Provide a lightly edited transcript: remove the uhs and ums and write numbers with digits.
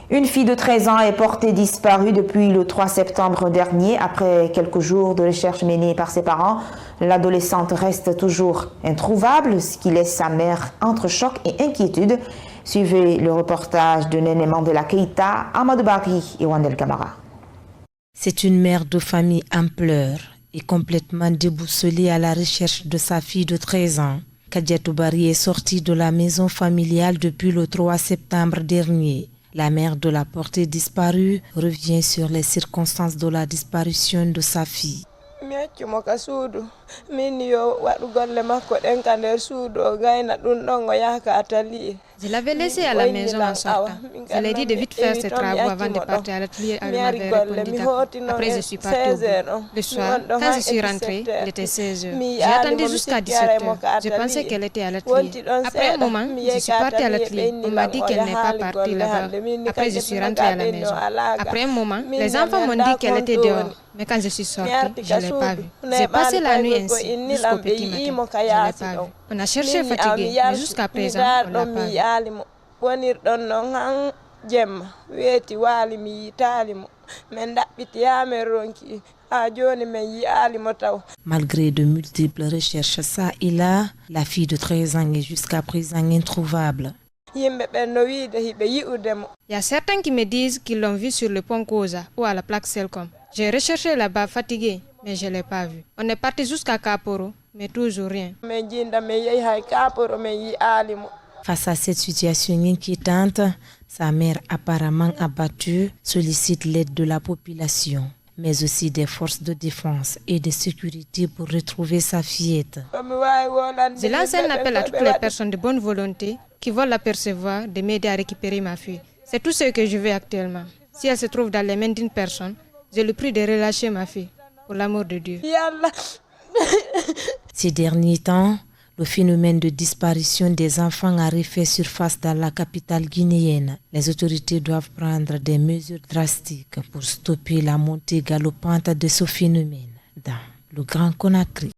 Une fille de 13 ans est portée disparue depuis le 3 septembre dernier. Après quelques jours de recherche menée par ses parents, l'adolescente reste toujours introuvable, ce qui laisse sa mère entre choc et inquiétude. Suivez le reportage de Néné Mandela Keïta, Amadou Bari et Wandel Camara. C'est une mère de famille en pleurs et complètement déboussolée à la recherche de sa fille de 13 ans. Kadiatou Bari est sortie de la maison familiale depuis le 3 septembre dernier. La mère de la portée disparue revient sur les circonstances de la disparition de sa fille. Je l'avais laissé à la maison en sortant. Je lui ai dit de vite faire ses travaux avant de partir à l'atelier. Elle m'avait répondu d'accord. Après, je suis partie au boulot. Le soir, quand je suis rentrée, il était 16h. J'ai attendu jusqu'à 17h. Je pensais qu'elle était à l'atelier. Après un moment, je suis partie à l'atelier. On m'a dit qu'elle n'est pas partie là-bas. Après, je suis rentrée à la maison. Après un moment, les enfants m'ont dit qu'elle était dehors. Mais quand je suis sortie, je ne l'ai pas vue. J'ai passé la nuit ainsi, jusqu'au petit matin. Je ne l'ai pas vue. On a cherché fatigué, mais jusqu'à présent, on ne l'a pas vue. Malgré de multiples recherches ça et là, la fille de 13 ans est jusqu'à présent introuvable. Il y a certains qui me disent qu'ils l'ont vue sur le pont Koza ou à la plaque Selcom. J'ai recherché là-bas fatigué, mais je ne l'ai pas vue. On est parti jusqu'à Kaporo, mais toujours rien. Face à cette situation inquiétante, sa mère apparemment abattue sollicite l'aide de la population, mais aussi des forces de défense et de sécurité pour retrouver sa fillette. Je lance un appel à toutes les personnes de bonne volonté qui veulent l'apercevoir de m'aider à récupérer ma fille. C'est tout ce que je veux actuellement. Si elle se trouve dans les mains d'une personne, je lui prie de relâcher ma fille, pour l'amour de Dieu. Ces derniers temps, le phénomène de disparition des enfants a refait surface dans la capitale guinéenne. Les autorités doivent prendre des mesures drastiques pour stopper la montée galopante de ce phénomène dans le Grand Conakry.